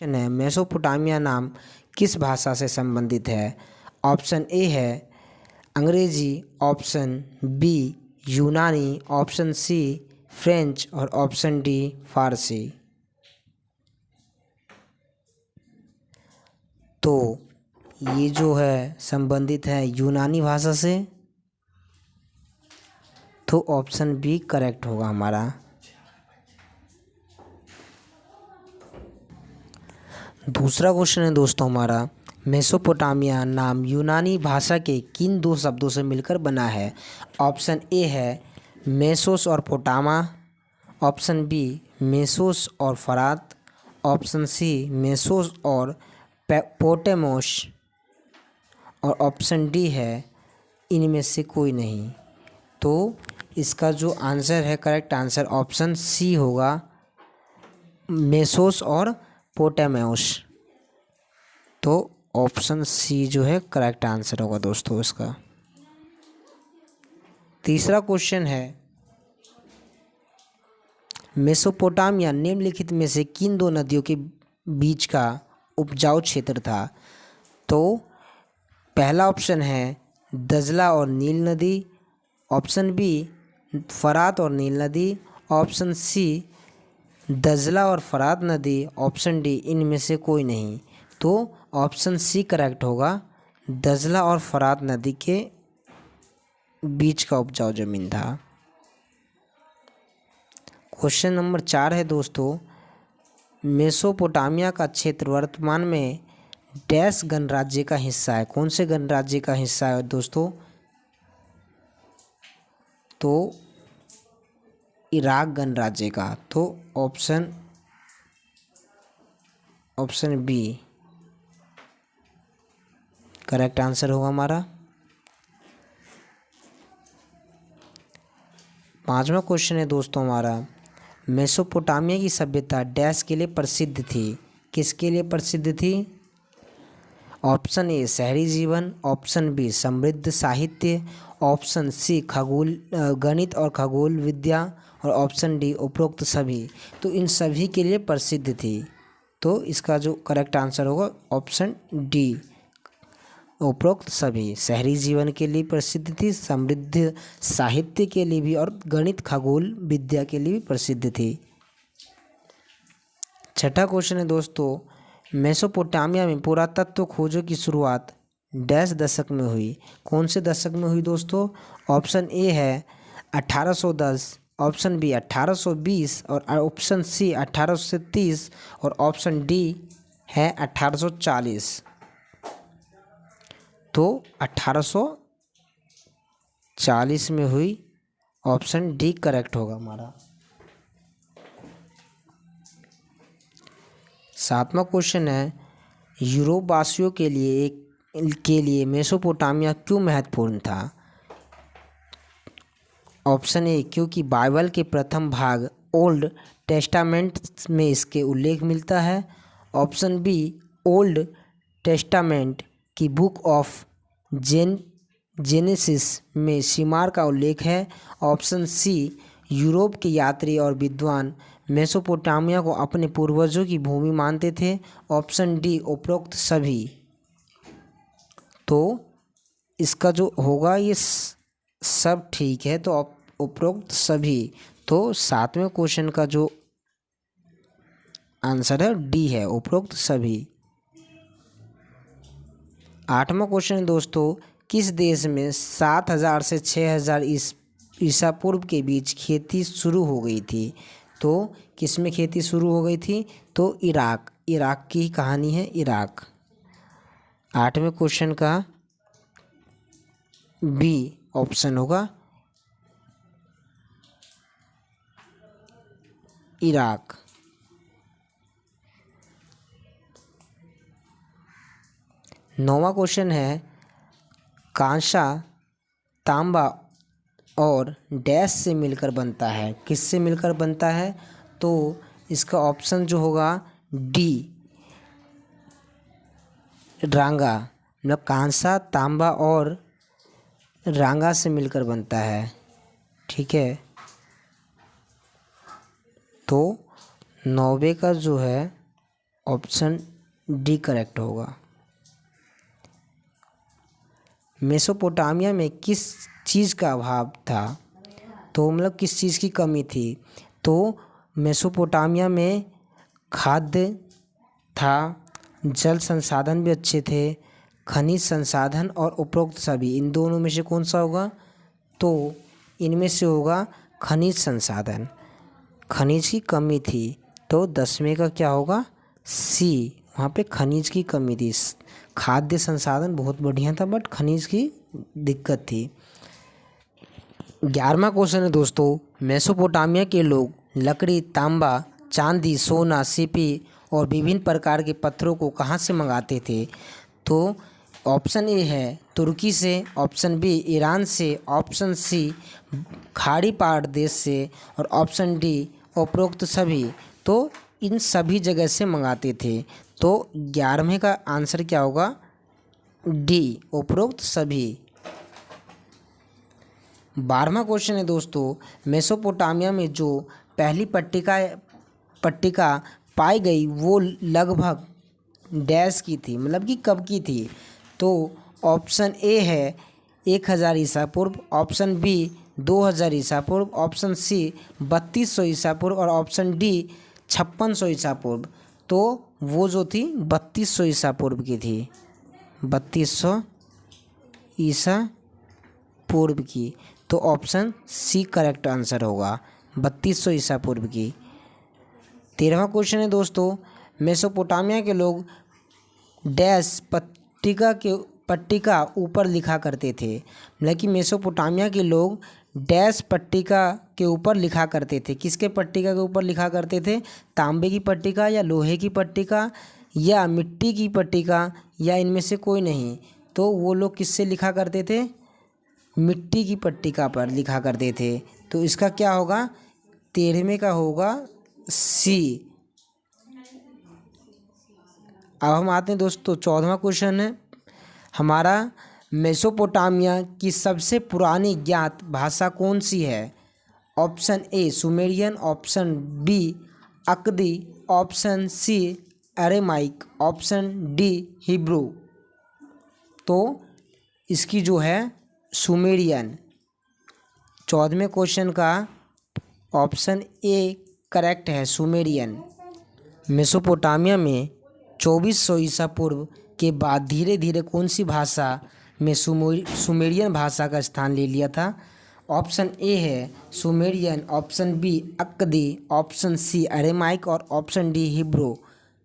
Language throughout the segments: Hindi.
क्वेश्चन है, मेसोपोटामिया नाम किस भाषा से संबंधित है? ऑप्शन ए है अंग्रेजी, ऑप्शन बी यूनानी, ऑप्शन सी फ्रेंच और ऑप्शन डी फारसी। तो ये जो है संबंधित है यूनानी भाषा से, तो ऑप्शन बी करेक्ट होगा हमारा। दूसरा क्वेश्चन है दोस्तों हमारा, मेसोपोटामिया नाम यूनानी भाषा के किन दो शब्दों से मिलकर बना है? ऑप्शन ए है मेसोस और पोटामा, ऑप्शन बी मेसोस और फरात, ऑप्शन सी मेसोस और पोटेमोस और ऑप्शन डी है इनमें से कोई नहीं। तो इसका जो आंसर है, करेक्ट आंसर ऑप्शन सी होगा, मेसोस और पोटेमोस। तो ऑप्शन सी जो है करेक्ट आंसर होगा दोस्तों इसका। तीसरा क्वेश्चन है, मेसोपोटामिया निम्नलिखित में से किन दो नदियों के बीच का उपजाऊ क्षेत्र था? तो पहला ऑप्शन है दजला और नील नदी, ऑप्शन बी फरात और नील नदी, ऑप्शन सी दजला और फरात नदी, ऑप्शन डी इनमें से कोई नहीं। तो ऑप्शन सी करेक्ट होगा, दजला और फरात नदी के बीच का उपजाऊ जमीन था। क्वेश्चन नंबर 4 है दोस्तों, मेसोपोटामिया का क्षेत्र वर्तमान में डैश गणराज्य का हिस्सा है? कौन से गणराज्य का हिस्सा है दोस्तों? तो इराक गणराज्य का। तो ऑप्शन बी करेक्ट आंसर होगा हमारा। पांचवा क्वेश्चन है दोस्तों हमारा, मेसोपोटामिया की सभ्यता डैश के लिए प्रसिद्ध थी? किसके लिए प्रसिद्ध थी? ऑप्शन ए शहरी जीवन, ऑप्शन बी समृद्ध साहित्य, ऑप्शन सी खगोल गणित और खगोल विद्या और ऑप्शन डी उपरोक्त सभी। तो इन सभी के लिए प्रसिद्ध थी। तो इसका जो करेक्ट आंसर होगा ऑप्शन डी, उपरोक्त सभी। शहरी जीवन के लिए प्रसिद्ध थी, समृद्ध साहित्य के लिए भी और गणित खगोल विद्या के लिए भी प्रसिद्ध थी। छठा क्वेश्चन है दोस्तों, मेसोपोटामिया में पुरातत्व खोजों की शुरुआत डैश दशक में हुई? कौन से दशक में हुई दोस्तों? ऑप्शन ए है 1810, ऑप्शन बी 1820 और ऑप्शन सी 1830 और ऑप्शन डी है 1840। तो 1840 में हुई, ऑप्शन डी करेक्ट होगा हमारा। सातवां क्वेश्चन है, यूरोप वासियों के लिए मेसोपोटामिया क्यों महत्वपूर्ण था? ऑप्शन ए क्योंकि बाइबल के प्रथम भाग ओल्ड टेस्टामेंट में इसके उल्लेख मिलता है, ऑप्शन बी ओल्ड टेस्टामेंट की बुक ऑफ जेनेसिस में शिमार का उल्लेख है, ऑप्शन सी यूरोप के यात्री और विद्वान मेसोपोटामिया को अपने पूर्वजों की भूमि मानते थे, ऑप्शन डी उपरोक्त सभी। तो इसका जो होगा ये सब ठीक है, तो उपरोक्त सभी। तो सातवें क्वेश्चन का जो आंसर है डी है, उपरोक्त सभी। आठवां क्वेश्चन है दोस्तों, किस देश में 7000 से 6000 ईसा पूर्व के बीच खेती शुरू हो गई थी? तो किस में खेती शुरू हो गई थी? तो इराक की कहानी है इराक। आठवें क्वेश्चन का बी ऑप्शन होगा, इराक। नौवां क्वेश्चन है, कांसा तांबा और डैश से मिलकर बनता है? किससे मिलकर बनता है? तो इसका ऑप्शन जो होगा डी रांगा, मतलब कांसा तांबा और रांगा से मिलकर बनता है। ठीक है, तो 9वें का जो है ऑप्शन डी करेक्ट होगा। मेसोपोटामिया में किस चीज़ का अभाव था? तो मतलब किस चीज़ की कमी थी? तो मेसोपोटामिया में खाद्य था, जल संसाधन भी अच्छे थे, खनिज संसाधन और उपरोक्त सभी, इन दोनों में से कौन सा होगा? तो इनमें से होगा खनिज संसाधन। खनिज की कमी थी, तो 10वें का क्या होगा? सी, वहाँ पे खनिज की कमी थी। खाद्य संसाधन बहुत बढ़िया था बट खनिज की दिक्कत थी। 11वां क्वेश्चन है दोस्तों, मेसोपोटामिया के लोग लकड़ी, तांबा, चांदी, सोना, सीपी और विभिन्न प्रकार के पत्थरों को कहाँ से मंगाते थे? तो ऑप्शन ए है तुर्की से, ऑप्शन बी ईरान से, ऑप्शन सी खाड़ी पहाड़ देश से और ऑप्शन डी उपरोक्त सभी। तो इन सभी जगह से मंगाते थे। तो 11वें का आंसर क्या होगा? डी, उपरोक्त सभी। 12वां क्वेश्चन है दोस्तों, मेसोपोटामिया में जो पहली पट्टिका पाई गई वो लगभग डैश की थी, मतलब कि कब की थी? तो ऑप्शन ए है 1000 ईसा पूर्व, ऑप्शन बी 2000 ईसा पूर्व, ऑप्शन सी 3200 ईसा पूर्व और ऑप्शन डी 5600 ईसा पूर्व। तो वो जो थी 3200 ईसा पूर्व की थी, 3200 ईसा पूर्व की। तो ऑप्शन सी करेक्ट आंसर होगा, 3200 ईसा पूर्व की। 13वां क्वेश्चन है दोस्तों, मेसोपोटामिया के लोग डैश पट्टिका ऊपर लिखा करते थे, मतलब कि मेसोपोटामिया के लोग डैश पट्टिका के ऊपर लिखा करते थे। किसके पट्टिका के ऊपर लिखा करते थे? तांबे की पट्टिका या लोहे की पट्टिका या मिट्टी की पट्टिका या इनमें से कोई नहीं। तो वो लोग किससे लिखा करते थे? मिट्टी की पट्टिका पर लिखा करते थे। तो इसका क्या होगा? 13वें का होगा सी। अब हम आते हैं दोस्तों 14वां क्वेश्चन है हमारा, मेसोपोटामिया की सबसे पुरानी ज्ञात भाषा कौन सी है? Option A Sumerian, option B Akkadian, option C Aramaic, option D Hebrew. तो इसकी जो है सुमेरियन। 14वें क्वेश्चन का ऑप्शन ए करेक्ट है, सुमेरियन। मेसोपोटामिया में 2400 ईसा पूर्व के बाद धीरे धीरे कौन सी भाषा में सुमेरियन भाषा का स्थान ले लिया था? ऑप्शन ए है Sumerian, option B Akkadian, option C Aramaic और ऑप्शन डी हिब्रू।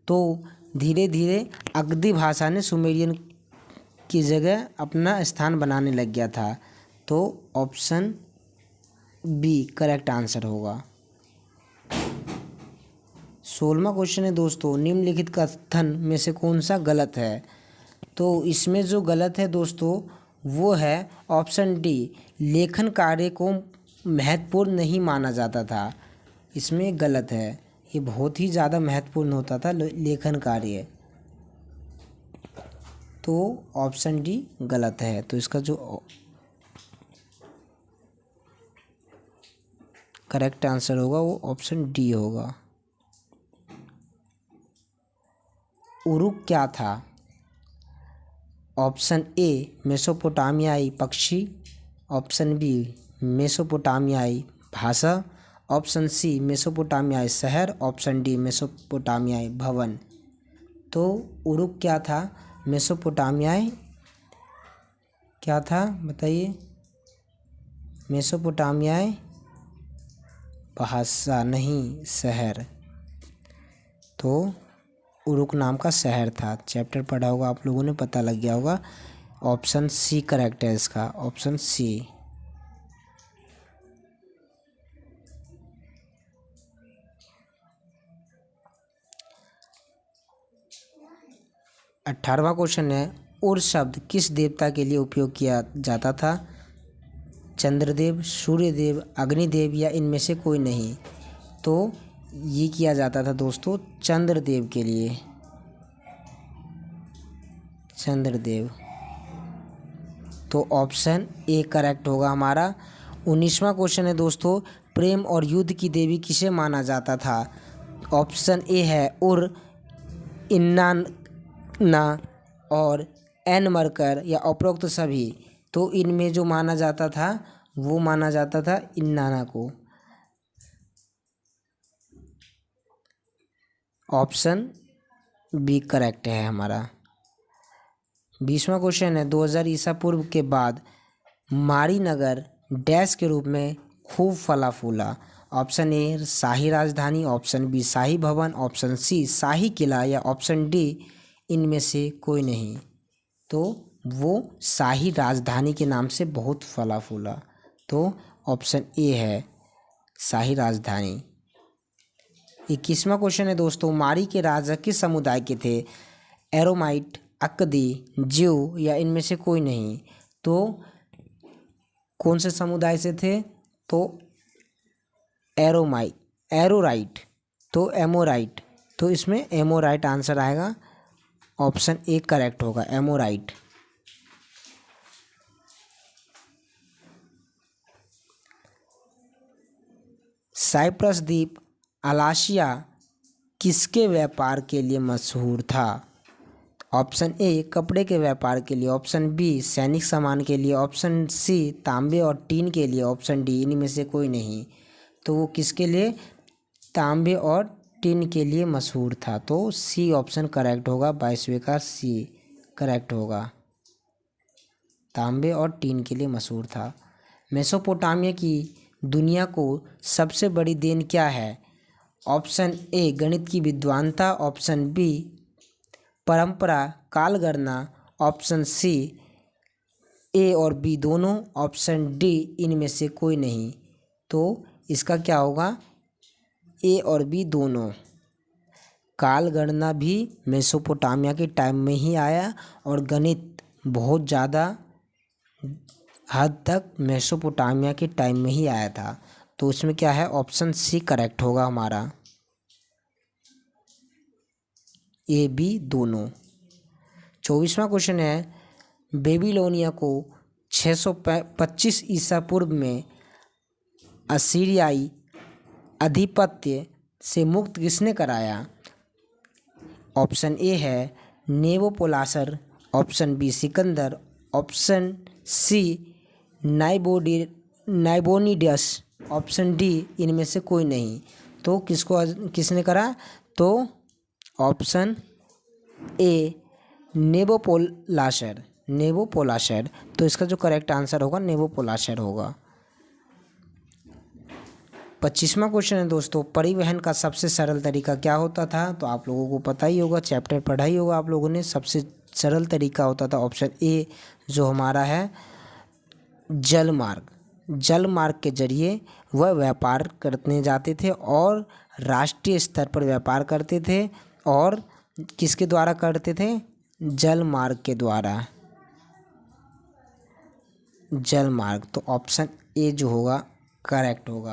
तो धीरे धीरे अक्दी भाषा ने सुमेरियन की जगह अपना स्थान बनाने लग गया था। तो ऑप्शन बी करेक्ट आंसर होगा। 16वां क्वेश्चन है दोस्तों, निम्नलिखित कथन में से कौन सा गलत है? तो इसमें जो गलत है दोस्तों वो है ऑप्शन डी, लेखन कार्य को महत्वपूर्ण नहीं माना जाता था। इसमें गलत है, ये बहुत ही ज़्यादा महत्वपूर्ण होता था लेखन कार्य। तो ऑप्शन डी गलत है। तो इसका जो करेक्ट आंसर होगा वो ऑप्शन डी होगा। उरुक क्या था? ऑप्शन ए मेसोपोटामियाई पक्षी, ऑप्शन बी मेसोपोटामियाई भाषा, ऑप्शन सी मेसोपोटामियाई शहर, ऑप्शन डी मेसोपोटामियाई भवन। तो उरुक क्या था? मेसोपोटामियाई क्या था बताइए? मेसोपोटामियाई भाषा नहीं, शहर। तो उरुक नाम का शहर था। चैप्टर पढ़ा होगा आप लोगों ने, पता लग गया होगा। ऑप्शन सी करेक्ट है इसका, ऑप्शन सी। अठारहवां क्वेश्चन है, उर शब्द किस देवता के लिए उपयोग किया जाता था? चंद्रदेव, सूर्यदेव, अग्निदेव या इनमें से कोई नहीं। तो ये किया जाता था दोस्तों चंद्रदेव के लिए, चंद्रदेव। तो ऑप्शन ए करेक्ट होगा हमारा। 19वां क्वेश्चन है दोस्तों, प्रेम और युद्ध की देवी किसे माना जाता था? ऑप्शन ए है उर, इन्नाना और एन मरकर या उपरोक्त सभी, तो इनमें जो माना जाता था वो माना जाता था इन्नाना को। ऑप्शन बी करेक्ट है हमारा। 20वां क्वेश्चन है 2000 ईसा पूर्व के बाद मारी नगर डैश के रूप में खूब फला फूला। ऑप्शन ए शाही राजधानी, ऑप्शन बी शाही भवन, ऑप्शन सी शाही किला या ऑप्शन डी इनमें से कोई नहीं। तो वो शाही राजधानी के नाम से बहुत फला फूला, तो ऑप्शन ए है शाही राजधानी। 21वां क्वेश्चन है दोस्तों मारी के राजा किस समुदाय के थे? एरोमाइट, अक्दी, ज्यू या इनमें से कोई नहीं। तो कौन से समुदाय से थे? तो एरोराइट, तो एमोराइट, तो इसमें एमोराइट आंसर आएगा। ऑप्शन ए करेक्ट होगा, एमोराइट। साइप्रस द्वीप अलासिया किसके व्यापार के लिए मशहूर था? ऑप्शन ए कपड़े के व्यापार के लिए, ऑप्शन बी सैनिक सामान के लिए, ऑप्शन सी तांबे और टीन के लिए, ऑप्शन डी इनमें से कोई नहीं। तो वो किसके लिए? तांबे और टीन के लिए मशहूर था। तो सी ऑप्शन करेक्ट होगा, 22वें का सी करेक्ट होगा, तांबे और टीन के लिए मशहूर था। मेसोपोटामिया की दुनिया को सबसे बड़ी देन क्या है? ऑप्शन ए गणित की विद्वानता, ऑप्शन बी परंपरा काल गणना, ऑप्शन सी ए और बी दोनों, ऑप्शन डी इनमें से कोई नहीं। तो इसका क्या होगा? ए और बी दोनों। काल गणना भी मेसोपोटामिया के टाइम में ही आया और गणित बहुत ज़्यादा हद तक मेसोपोटामिया के टाइम में ही आया था। तो उसमें क्या है? ऑप्शन सी करेक्ट होगा हमारा, ए बी दोनों। 24वां क्वेश्चन है बेबीलोनिया को 625 ईसा पूर्व में असीरियाई आधिपत्य से मुक्त किसने कराया? ऑप्शन ए है Nabopolassar, option B Sikandar, option C Nabonidus, option D इनमें से कोई नहीं। तो किसने करा? तो ऑप्शन ए नेबोपोलासर, तो इसका जो करेक्ट आंसर होगा नेबोपोलासर होगा। 25वां क्वेश्चन है दोस्तों परिवहन का सबसे सरल तरीका क्या होता था? तो आप लोगों को पता ही होगा, चैप्टर पढ़ा ही होगा आप लोगों ने। सबसे सरल तरीका होता था ऑप्शन ए जो हमारा है जल मार्ग के जरिए वह व्यापार करने जाते थे और राष्ट्रीय स्तर पर व्यापार करते थे। और किसके द्वारा करते थे? जल मार्ग के द्वारा, जल मार्ग। तो ऑप्शन ए जो होगा करेक्ट होगा।